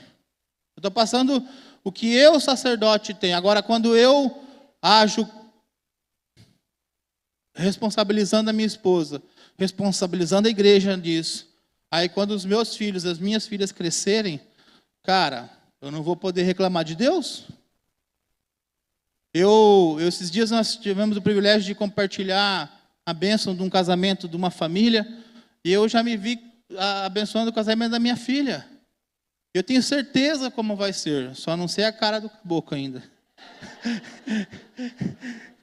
Eu estou passando o que eu, sacerdote, tenho. Agora, quando eu ajo responsabilizando a minha esposa, responsabilizando a igreja disso, aí quando os meus filhos, as minhas filhas crescerem, cara, eu não vou poder reclamar de Deus. Esses dias nós tivemos o privilégio de compartilhar a bênção de um casamento de uma família, e eu já me vi abençoando o casamento da minha filha. Eu tenho certeza como vai ser, só não sei a cara do caboclo ainda.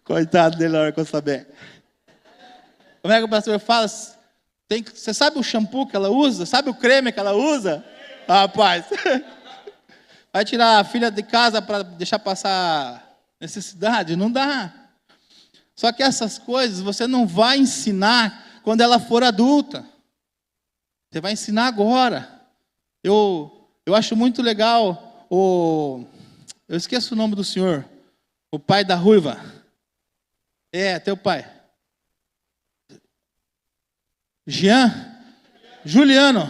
Coitado dele na hora que eu saber. Como é que o pastor fala? Você sabe o shampoo que ela usa? Sabe o creme que ela usa? Rapaz, vai tirar a filha de casa para deixar passar necessidade? Não dá. Só que essas coisas você não vai ensinar quando ela for adulta. Você vai ensinar agora. Eu acho muito legal eu esqueço o nome do senhor, o pai da ruiva. Teu pai. Juliano.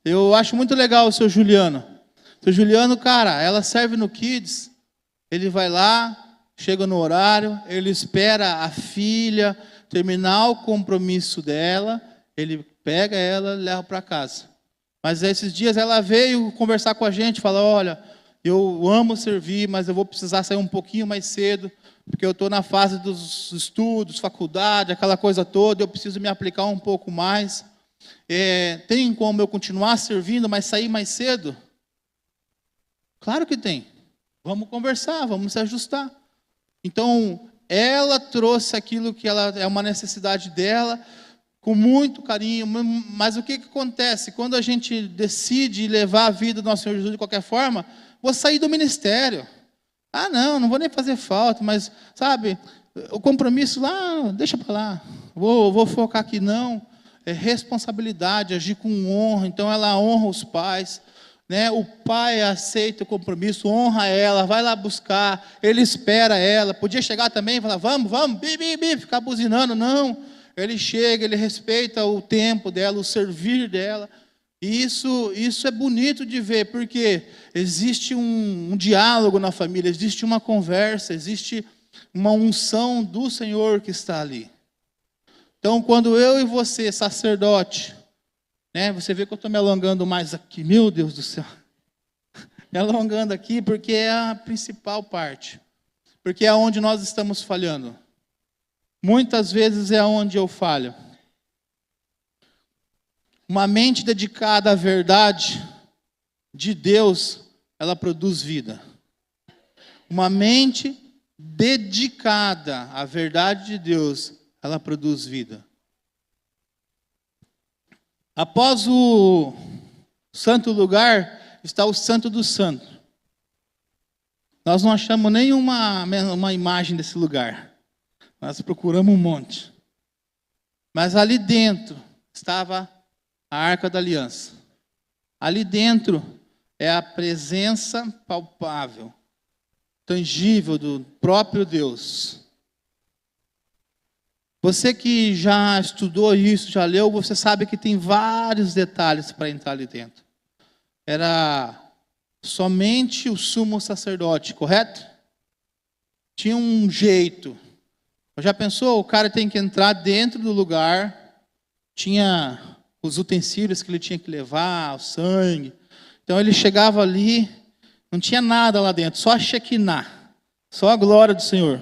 Eu acho muito legal o seu Juliano. Seu Juliano, cara, ela serve no Kids, ele vai lá, chega no horário, ele espera a filha terminar o compromisso dela, ele pega ela e leva para casa. Mas esses dias ela veio conversar com a gente, falar, olha, eu amo servir, mas eu vou precisar sair um pouquinho mais cedo, porque eu estou na fase dos estudos, faculdade, aquela coisa toda, eu preciso me aplicar um pouco mais. Tem como eu continuar servindo, mas sair mais cedo? Claro que tem. Vamos conversar, vamos se ajustar. Então, ela trouxe aquilo que é uma necessidade dela, com muito carinho, mas o que acontece? Quando a gente decide levar a vida do nosso Senhor Jesus de qualquer forma, vou sair do ministério. Não vou nem fazer falta, mas, sabe, o compromisso lá, deixa para lá. Vou focar aqui, não. É responsabilidade, agir com honra. Então, ela honra os pais. Né? O pai aceita o compromisso, honra ela, vai lá buscar, ele espera ela. Podia chegar também e falar, vamos, ficar buzinando. Não, ele chega, ele respeita o tempo dela, o servir dela. E isso é bonito de ver, porque existe um diálogo na família, existe uma conversa, existe uma unção do Senhor que está ali. Então, quando eu e você, sacerdote, né, você vê que eu estou me alongando mais aqui, meu Deus do céu, me alongando aqui porque é a principal parte, porque é onde nós estamos falhando. Muitas vezes é onde eu falho. Uma mente dedicada à verdade de Deus, ela produz vida. Uma mente dedicada à verdade de Deus, ela produz vida. Após o santo lugar, está o santo do santo. Nós não achamos nenhuma imagem desse lugar. Nós procuramos um monte. Mas ali dentro estava a Arca da Aliança. Ali dentro é a presença palpável, tangível do próprio Deus. Você que já estudou isso, já leu, você sabe que tem vários detalhes para entrar ali dentro. Era somente o sumo sacerdote, correto? Tinha um jeito. Já pensou? O cara tem que entrar dentro do lugar, tinha os utensílios que ele tinha que levar, o sangue. Então ele chegava ali, não tinha nada lá dentro, só a Shekinah, só a glória do Senhor.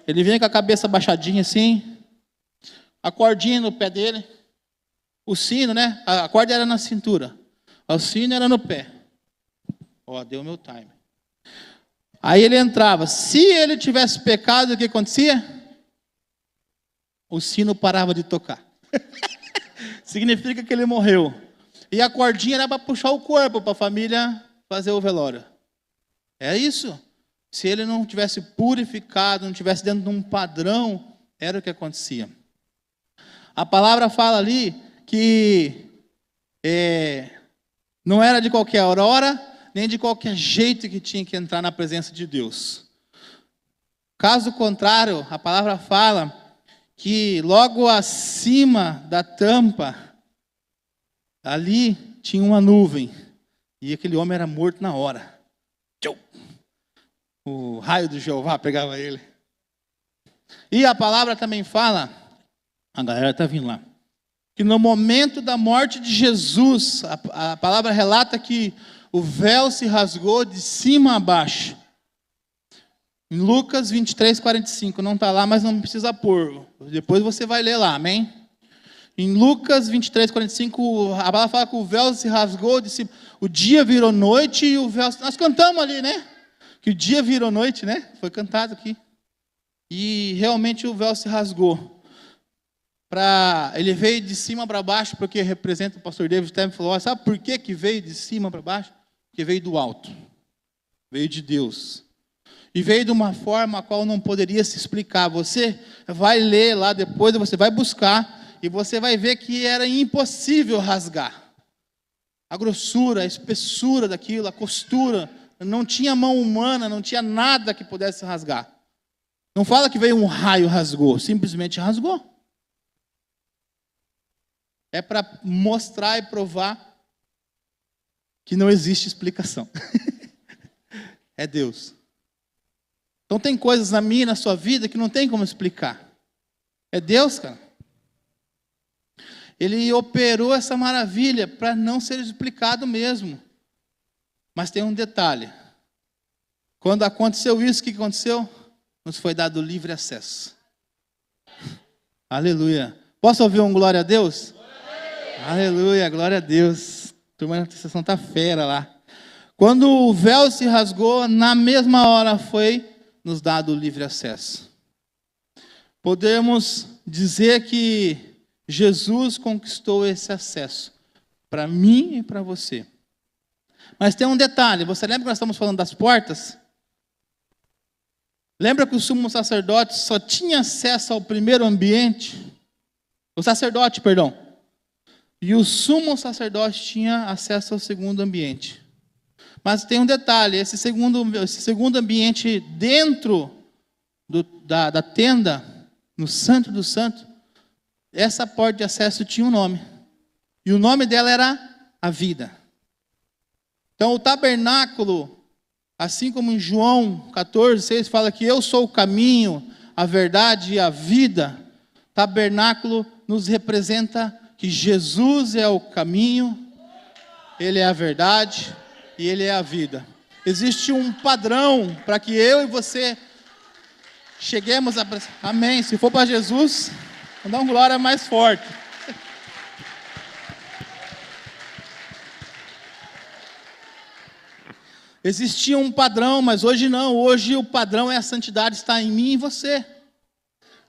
Ele vinha com a cabeça baixadinha assim, a cordinha no pé dele, o sino, né? A corda era na cintura, o sino era no pé. Ó, deu meu time. Aí ele entrava. Se ele tivesse pecado, o que acontecia? O sino parava de tocar. Significa que ele morreu. E a cordinha era para puxar o corpo, para a família fazer o velório. É isso. Se ele não tivesse purificado, não tivesse dentro de um padrão, era o que acontecia. A palavra fala ali que não era de qualquer hora, nem de qualquer jeito que tinha que entrar na presença de Deus. Caso contrário, a palavra fala que logo acima da tampa, ali tinha uma nuvem, e aquele homem era morto na hora. O raio de Jeová pegava ele. E a palavra também fala, a galera está vindo lá, que no momento da morte de Jesus, a palavra relata que o véu se rasgou de cima a baixo. Em Lucas 23, 45, não está lá, mas não precisa pôr. Depois você vai ler lá, amém? Em Lucas 23, 45, a palavra fala que o véu se rasgou, o dia virou noite e o véu... Nós cantamos ali, né? Que o dia virou noite, né? Foi cantado aqui. E realmente o véu se rasgou. Ele veio de cima para baixo, porque representa o pastor David Stern, falou, sabe por que veio de cima para baixo? Porque veio do alto. Veio de Deus. E veio de uma forma a qual não poderia se explicar. Você vai ler lá depois, você vai buscar, e você vai ver que era impossível rasgar. A grossura, a espessura daquilo, a costura, não tinha mão humana, não tinha nada que pudesse rasgar. Não fala que veio um raio e rasgou, simplesmente rasgou. É para mostrar e provar que não existe explicação. É Deus. Então tem coisas na minha e na sua vida que não tem como explicar. É Deus, cara. Ele operou essa maravilha para não ser explicado mesmo. Mas tem um detalhe. Quando aconteceu isso, o que aconteceu? Nos foi dado livre acesso. Aleluia. Posso ouvir um glória a Deus? Aleluia, glória a Deus. A turma da sessão está fera lá. Quando o véu se rasgou, na mesma hora foi nos dado livre acesso. Podemos dizer que Jesus conquistou esse acesso para mim e para você. Mas tem um detalhe, você lembra que nós estamos falando das portas? Lembra que o sumo sacerdote só tinha acesso ao primeiro ambiente? O sacerdote, perdão. E o sumo sacerdote tinha acesso ao segundo ambiente. Mas tem um detalhe, esse segundo ambiente dentro da tenda, no Santo dos Santos, essa porta de acesso tinha um nome. E o nome dela era a vida. Então o tabernáculo, assim como em João 14, 6 fala que eu sou o caminho, a verdade e a vida, tabernáculo nos representa que Jesus é o caminho, Ele é a verdade e Ele é a vida. Existe um padrão para que eu e você cheguemos a... Amém. Se for para Jesus, vamos dar uma glória mais forte. Existia um padrão, mas hoje não. Hoje o padrão é a santidade está em mim e em você.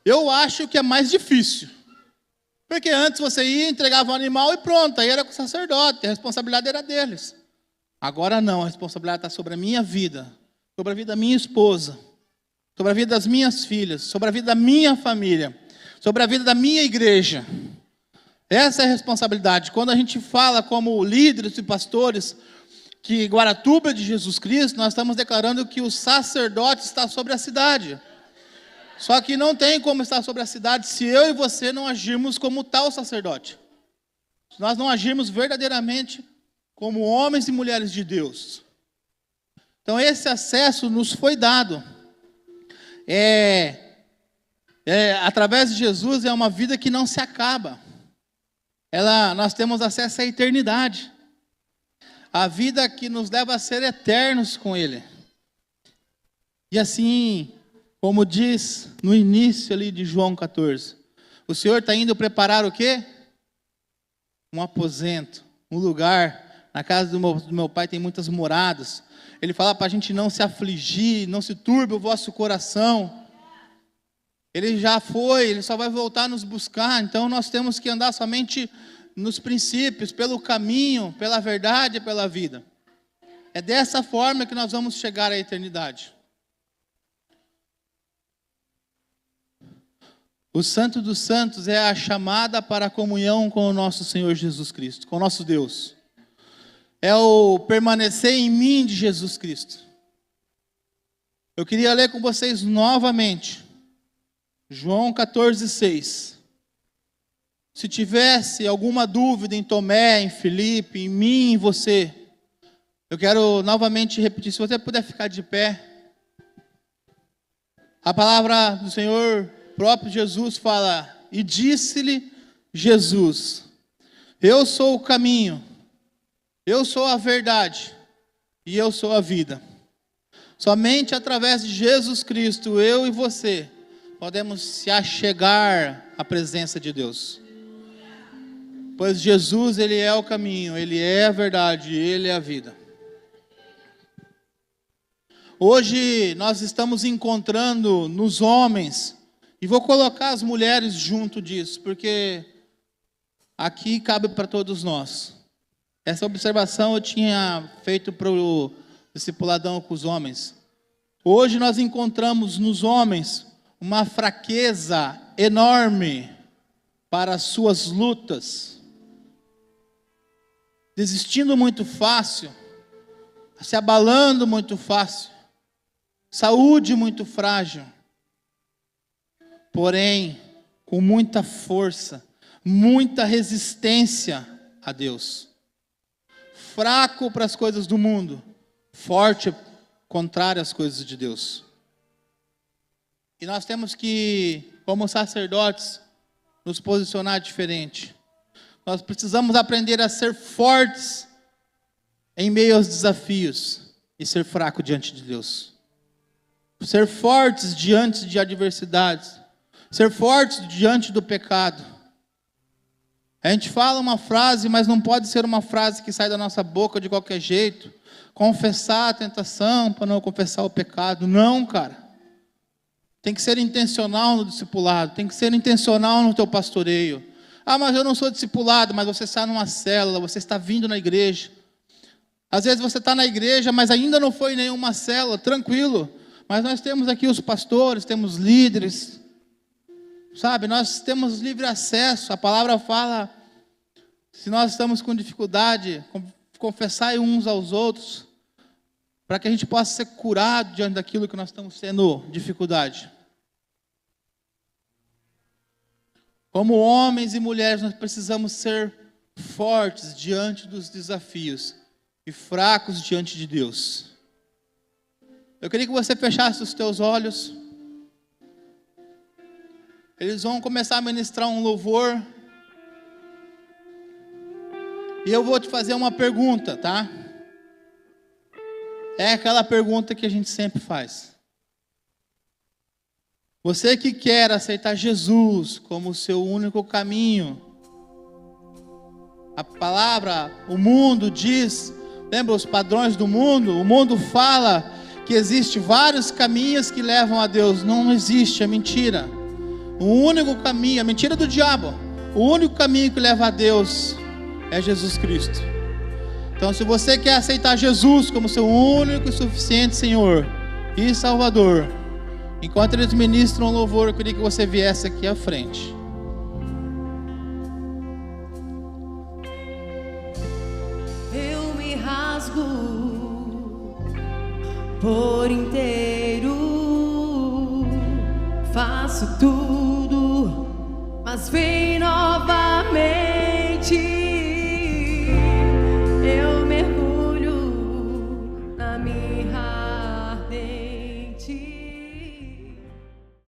Eu acho que é mais difícil. Porque antes você ia, entregava um animal e pronto, aí era com o sacerdote, a responsabilidade era deles. Agora não, a responsabilidade está sobre a minha vida, sobre a vida da minha esposa, sobre a vida das minhas filhas, sobre a vida da minha família, sobre a vida da minha igreja. Essa é a responsabilidade. Quando a gente fala como líderes e pastores que Guaratuba é de Jesus Cristo, nós estamos declarando que o sacerdote está sobre a cidade. Só que não tem como estar sobre a cidade se eu e você não agirmos como tal sacerdote. Se nós não agirmos verdadeiramente como homens e mulheres de Deus. Então esse acesso nos foi dado. Através de Jesus é uma vida que não se acaba. Nós temos acesso à eternidade. A vida que nos leva a ser eternos com Ele. E assim, como diz no início ali de João 14, o Senhor está indo preparar o quê? um aposento, um lugar. Na casa do meu pai tem muitas moradas. Ele fala para a gente não se afligir, não se turbe o vosso coração. Ele já foi, ele só vai voltar a nos buscar. Então nós temos que andar somente nos princípios, pelo caminho, pela verdade e pela vida. É dessa forma que nós vamos chegar à eternidade. O Santo dos Santos é a chamada para a comunhão com o nosso Senhor Jesus Cristo, com o nosso Deus. É o permanecer em mim de Jesus Cristo. Eu queria ler com vocês novamente, João 14:6. Se tivesse alguma dúvida em Tomé, em Filipe, em mim, em você, eu quero novamente repetir, se você puder ficar de pé. A palavra do Senhor, próprio Jesus fala, e disse-lhe Jesus, eu sou o caminho, eu sou a verdade e eu sou a vida. Somente através de Jesus Cristo, eu e você, podemos se achegar à presença de Deus. Pois Jesus, Ele é o caminho, Ele é a verdade, Ele é a vida. Hoje nós estamos encontrando nos homens, e vou colocar as mulheres junto disso, porque aqui cabe para todos nós. Essa observação eu tinha feito para o discipuladão com os homens. Hoje nós encontramos nos homens uma fraqueza enorme para as suas lutas, desistindo muito fácil, se abalando muito fácil, saúde muito frágil, porém com muita força, muita resistência a Deus, fraco para as coisas do mundo, forte contrário às coisas de Deus. E nós temos que, como sacerdotes, nos posicionar diferente. Nós precisamos aprender a ser fortes em meio aos desafios e ser fraco diante de Deus. Ser fortes diante de adversidades. Ser fortes diante do pecado. A gente fala uma frase, mas não pode ser uma frase que sai da nossa boca de qualquer jeito. Confessar a tentação para não confessar o pecado. Não, cara. Tem que ser intencional no discipulado. Tem que ser intencional no teu pastoreio. Ah, mas eu não sou discipulado, mas você está numa célula, você está vindo na igreja. Às vezes você está na igreja, mas ainda não foi em nenhuma célula, tranquilo. Mas nós temos aqui os pastores, temos líderes, sabe? Nós temos livre acesso. A palavra fala, se nós estamos com dificuldade, confessai uns aos outros, para que a gente possa ser curado diante daquilo que nós estamos tendo dificuldade. Como homens e mulheres, nós precisamos ser fortes diante dos desafios e fracos diante de Deus. Eu queria que você fechasse os teus olhos. Eles vão começar a ministrar um louvor. E eu vou te fazer uma pergunta, tá? É aquela pergunta que a gente sempre faz. Você que quer aceitar Jesus como o seu único caminho. A palavra, o mundo diz, lembra os padrões do mundo? O mundo fala que existe vários caminhos que levam a Deus. Não existe, é mentira. O único caminho, é mentira do diabo. O único caminho que leva a Deus é Jesus Cristo. Então, se você quer aceitar Jesus como seu único e suficiente Senhor e Salvador, enquanto eles ministram o louvor, eu queria que você viesse aqui à frente. Eu me rasgo por inteiro, faço tudo, mas vem novamente.